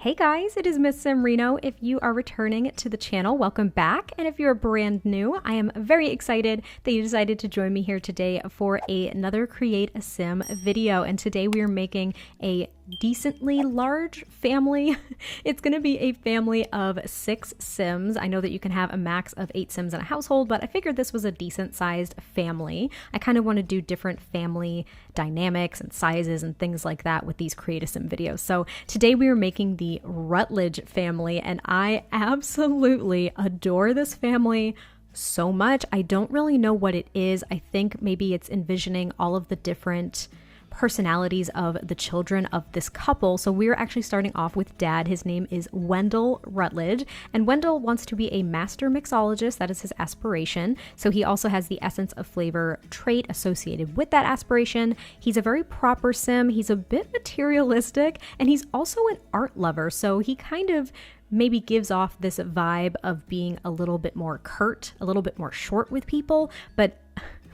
Hey guys, it is MissSimReno. If you are returning to the channel, welcome back. And if you're brand new, I am very excited that you decided to join me here today for another Create a Sim video. And today we are making a decently large family. It's going to be a family of 6 Sims. I know that you can have a max of 8 Sims in a household, but I figured this was a decent sized family. I kind of want to do different family dynamics and sizes and things like that with these Create a Sim videos. So today we are making the Rutledge family, and I absolutely adore this family so much. I don't really know what it is. I think maybe it's envisioning all of the different personalities of the children of this couple. So we're actually starting off with dad. His name is Wendell Rutledge, and Wendell wants to be a master mixologist. That is his aspiration. So he also has the essence of flavor trait associated with that aspiration. He's a very proper sim. He's a bit materialistic, and he's also an art lover. So he kind of maybe gives off this vibe of being a little bit more curt, a little bit more short with people, but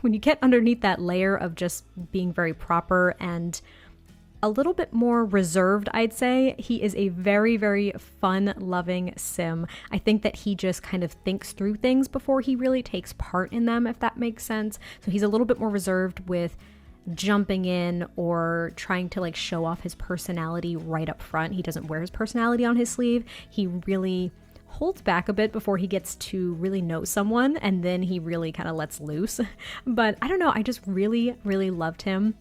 when you get underneath that layer of just being very proper and a little bit more reserved, I'd say, he is a very, very fun-loving sim. I think that he just kind of thinks through things before he really takes part in them, if that makes sense. So he's a little bit more reserved with jumping in or trying to like show off his personality right up front. He doesn't wear his personality on his sleeve. He really holds back a bit before he gets to really know someone, and then he really kind of lets loose. But I don't know, I just really, really loved him.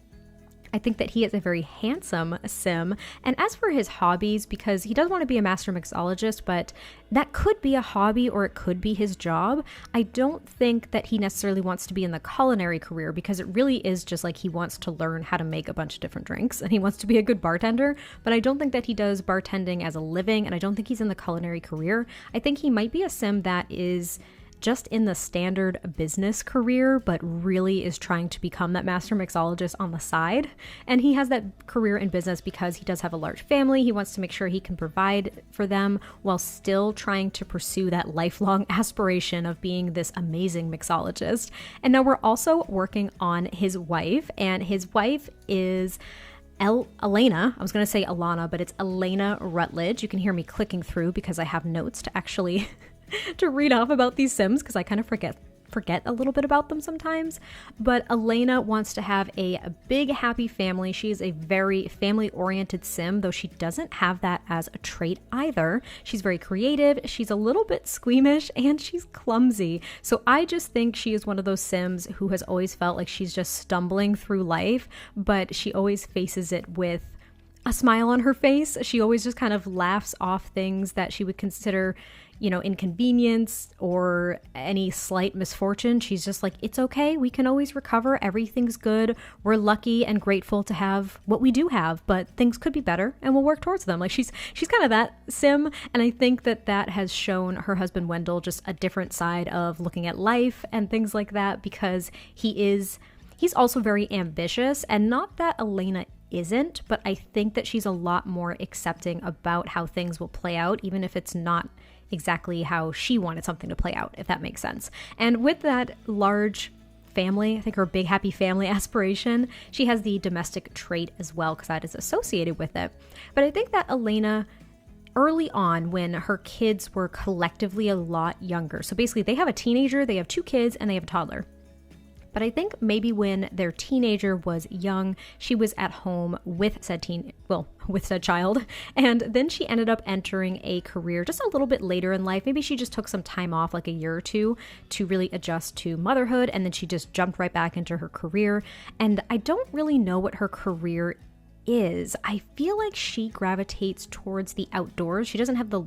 I think that he is a very handsome sim. And as for his hobbies, because he does want to be a master mixologist, but that could be a hobby or it could be his job. I don't think that he necessarily wants to be in the culinary career, because it really is just like he wants to learn how to make a bunch of different drinks and he wants to be a good bartender. But I don't think that he does bartending as a living, and I don't think he's in the culinary career. I think he might be a sim that is just in the standard business career, but really is trying to become that master mixologist on the side. And he has that career in business because he does have a large family. He wants to make sure he can provide for them while still trying to pursue that lifelong aspiration of being this amazing mixologist. And now we're also working on his wife, and his wife is Elena. I was going to say Alana, but it's Elena Rutledge. You can hear me clicking through because I have notes to actually to read off about these Sims, because I kind of forget a little bit about them sometimes. But Elena wants to have a big happy family. She is a very family-oriented sim, though she doesn't have that as a trait either. She's very creative, she's a little bit squeamish, and she's clumsy. So I just think she is one of those sims who has always felt like she's just stumbling through life, but she always faces it with a smile on her face. She always just kind of laughs off things that she would consider, inconvenience or any slight misfortune. She's just like, it's okay, we can always recover, everything's good, we're lucky and grateful to have what we do have, but things could be better and we'll work towards them. Like she's kind of that sim, and I think that that has shown her husband Wendell just a different side of looking at life and things like that, because he's also very ambitious, and not that Elena isn't, but I think that she's a lot more accepting about how things will play out, even if it's not exactly how she wanted something to play out, if that makes sense. And with that large family, I think her big happy family aspiration, she has the domestic trait as well, because that is associated with it. But I think that Elena, early on when her kids were collectively a lot younger, so basically they have a teenager, they have 2 kids, and they have a toddler. But I think maybe when their teenager was young, she was at home with said child. And then she ended up entering a career just a little bit later in life. Maybe she just took some time off, like a year or two, to really adjust to motherhood. And then she just jumped right back into her career. And I don't really know what her career is. I feel like she gravitates towards the outdoors. She doesn't have the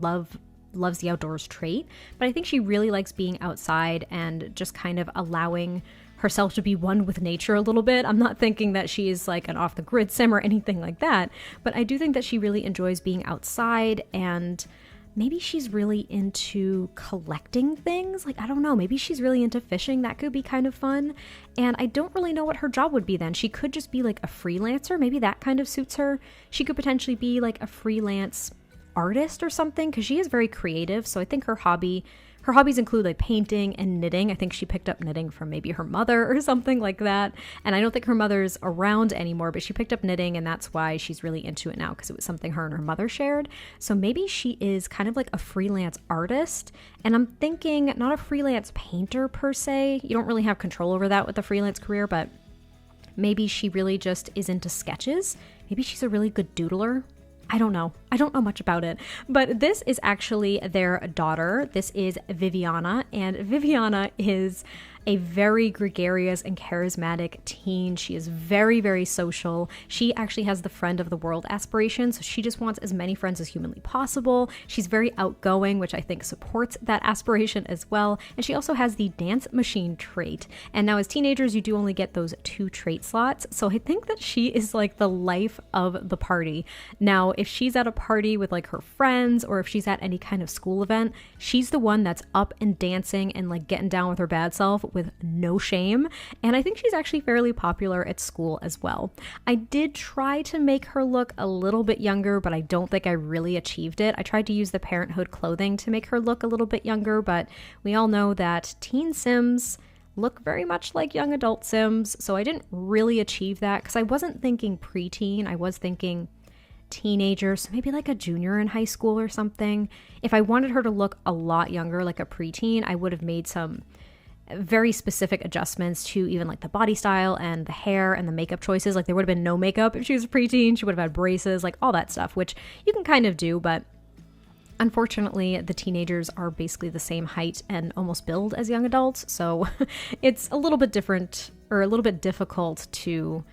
loves the outdoors trait, but I think she really likes being outside and just kind of allowing herself to be one with nature a little bit. I'm not thinking that she is like an off-the-grid sim or anything like that, but I do think that she really enjoys being outside, and maybe she's really into collecting things. Like, I don't know, maybe she's really into fishing. That could be kind of fun. And I don't really know what her job would be then. She could just be like a freelancer. Maybe that kind of suits her. She could potentially be like a freelance artist or something, because she is very creative. So I think her her hobbies include like painting and knitting. I think she picked up knitting from maybe her mother or something like that. And I don't think her mother's around anymore, but she picked up knitting, and that's why she's really into it now, because it was something her and her mother shared. So maybe she is kind of like a freelance artist. And I'm thinking not a freelance painter per se. You don't really have control over that with a freelance career, but maybe she really just is into sketches. Maybe she's a really good doodler. I don't know. I don't know much about it, but this is actually their daughter. This is Viviana, and Viviana is a very gregarious and charismatic teen. She is very, very social. She actually has the friend of the world aspiration, so she just wants as many friends as humanly possible. She's very outgoing, which I think supports that aspiration as well. And she also has the dance machine trait. And now as teenagers, you do only get those 2 trait slots. So I think that she is like the life of the party. Now, if she's at a party with like her friends, or if she's at any kind of school event, she's the one that's up and dancing and like getting down with her bad self with no shame. And I think she's actually fairly popular at school as well. I did try to make her look a little bit younger, but I don't think I really achieved it. I tried to use the parenthood clothing to make her look a little bit younger, but we all know that teen Sims look very much like young adult Sims, so I didn't really achieve that because I wasn't thinking preteen. I was thinking teenager, so maybe like a junior in high school or something. If I wanted her to look a lot younger, like a preteen, I would have made some very specific adjustments to even like the body style and the hair and the makeup choices. Like there would have been no makeup if she was a preteen. She would have had braces, like all that stuff, which you can kind of do, but unfortunately the teenagers are basically the same height and almost build as young adults, so it's a little bit different, or a little bit difficult to,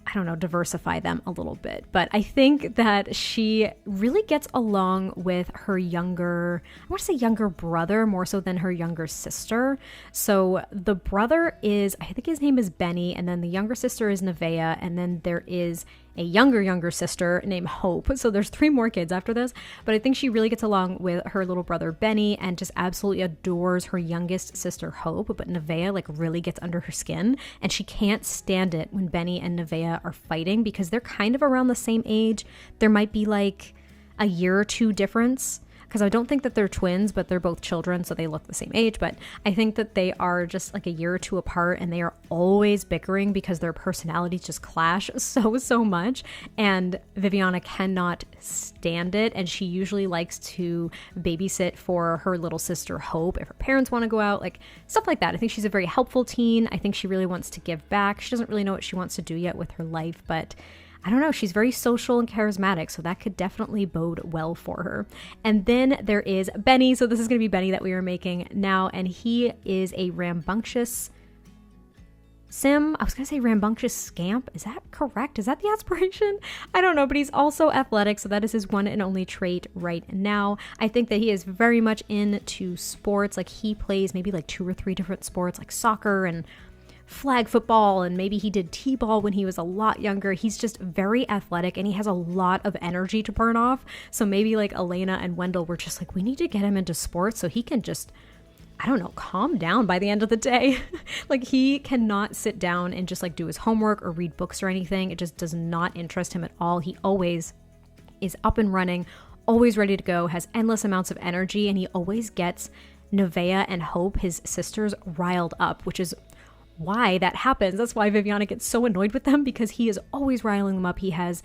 I don't know, diversify them a little bit. But I think that she really gets along with her younger, I want to say younger brother more so than her younger sister. So the brother is, I think his name is Benny, and then the younger sister is Nevaeh, and then there is a younger sister named Hope. So there's 3 more kids after this, but I think she really gets along with her little brother Benny and just absolutely adores her youngest sister Hope. But Nevaeh like really gets under her skin, and she can't stand it when Benny and Nevaeh are fighting because they're kind of around the same age. There might be like a year or 2 difference, because I don't think that they're twins, but they're both children, so they look the same age. But I think that they are just like a year or 2 apart, and they are always bickering because their personalities just clash so much. And Viviana cannot stand it, and she usually likes to babysit for her little sister Hope if her parents want to go out, like stuff like that. I think she's a very helpful teen. I think she really wants to give back. She doesn't really know what she wants to do yet with her life, but I don't know, she's very social and charismatic, so that could definitely bode well for her. And then there is Benny. So this is going to be Benny that we are making now, and he is a rambunctious sim. I was going to say rambunctious scamp. Is that correct? Is that the aspiration? I don't know, but he's also athletic, so that is his one and only trait right now. I think that he is very much into sports. Like he plays maybe like 2 or 3 different sports, like soccer and flag football, and maybe he did t-ball when he was a lot younger. He's just very athletic, and he has a lot of energy to burn off. So maybe like Elena and Wendell were just like, we need to get him into sports so he can just, I don't know, calm down by the end of the day. Like he cannot sit down and just like do his homework or read books or anything. It just does not interest him at all. He always is up and running, always ready to go, has endless amounts of energy, and he always gets Nevaeh and Hope, his sisters, riled up, which is why that happens. That's why Viviana gets so annoyed with them, because he is always riling them up. He has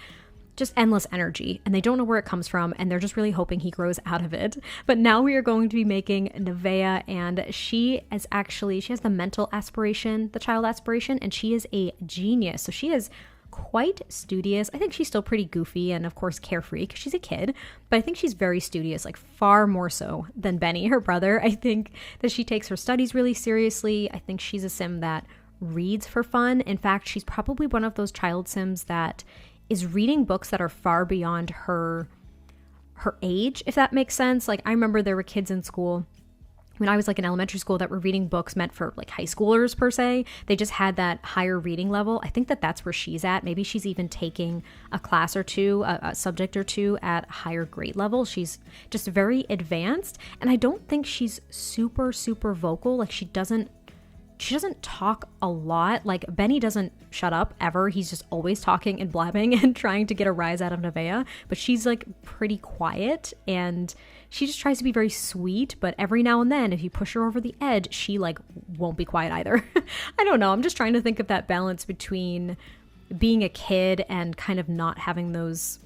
just endless energy, and they don't know where it comes from, and they're just really hoping he grows out of it. But now we are going to be making Nevaeh, and she has the mental aspiration, the child aspiration, and she is a genius. So she is quite studious. I think she's still pretty goofy and of course carefree because she's a kid, but I think she's very studious, like far more so than Benny, her brother. I think that she takes her studies really seriously. I think she's a sim that reads for fun. In fact, she's probably one of those child sims that is reading books that are far beyond her age, if that makes sense. Like I remember there were kids in school when I was like in elementary school that were reading books meant for like high schoolers per se. They just had that higher reading level. I think that that's where she's at. Maybe she's even taking a class or 2, a subject or 2 at a higher grade level. She's just very advanced. And I don't think she's super vocal. Like she doesn't talk a lot. Like Benny doesn't shut up ever. He's just always talking and blabbing and trying to get a rise out of Nevaeh. But she's like pretty quiet, and she just tries to be very sweet, but every now and then if you push her over the edge, she like won't be quiet either. I don't know. I'm just trying to think of that balance between being a kid and kind of not having those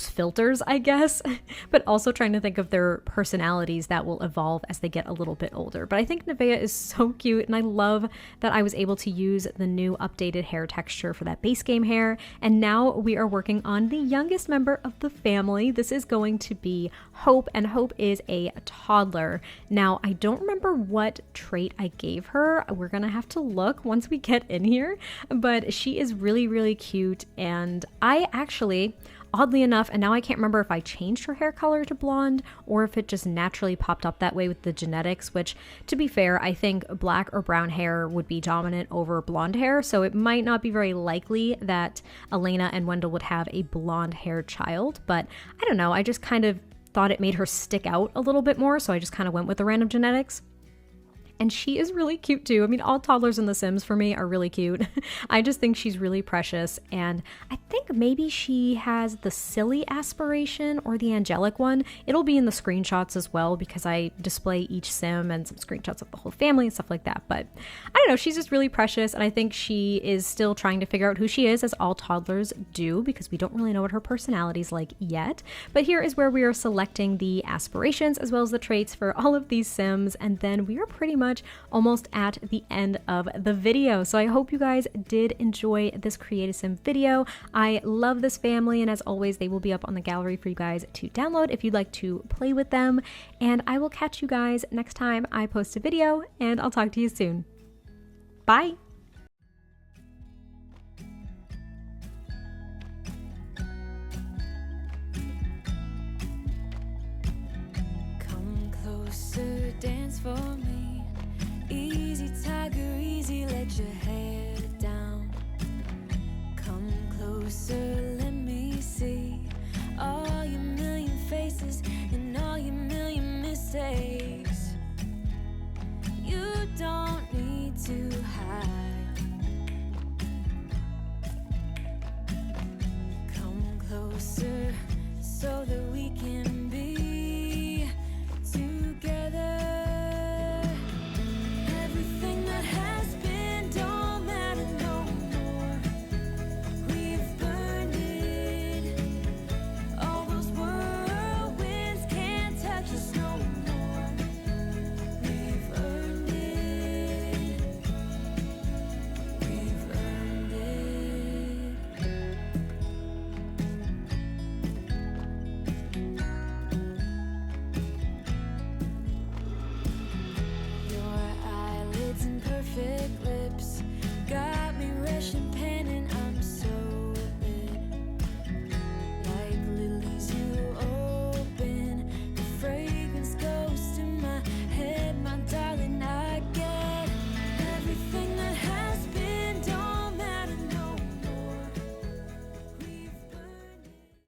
filters, I guess, but also trying to think of their personalities that will evolve as they get a little bit older. But I think Nevaeh is so cute, and I love that I was able to use the new updated hair texture for that base game hair. And now we are working on the youngest member of the family. This is going to be Hope, and Hope is a toddler. Now, I don't remember what trait I gave her. We're gonna have to look once we get in here, but she is really, really cute. And I actually, oddly enough, and now I can't remember if I changed her hair color to blonde or if it just naturally popped up that way with the genetics, which, to be fair, I think black or brown hair would be dominant over blonde hair, so it might not be very likely that Elena and Wendell would have a blonde haired child, but I don't know, I just kind of thought it made her stick out a little bit more, so I just kind of went with the random genetics. And she is really cute too. I mean, all toddlers in The Sims for me are really cute. I just think she's really precious. And I think maybe she has the silly aspiration or the angelic one. It'll be in the screenshots as well because I display each Sim and some screenshots of the whole family and stuff like that. But I don't know, she's just really precious. And I think she is still trying to figure out who she is, as all toddlers do, because we don't really know what her personality is like yet. But here is where we are selecting the aspirations as well as the traits for all of these Sims. And then we are pretty much almost at the end of the video. So I hope you guys did enjoy this Create a Sim video. I love this family, and as always, they will be up on the gallery for you guys to download if you'd like to play with them. And I will catch you guys next time I post a video, and I'll talk to you soon. Bye! Come closer, dance for me. Easy, tiger, easy, let your hair down. Come closer, let me see all your million faces and all your million mistakes. You don't need to hide.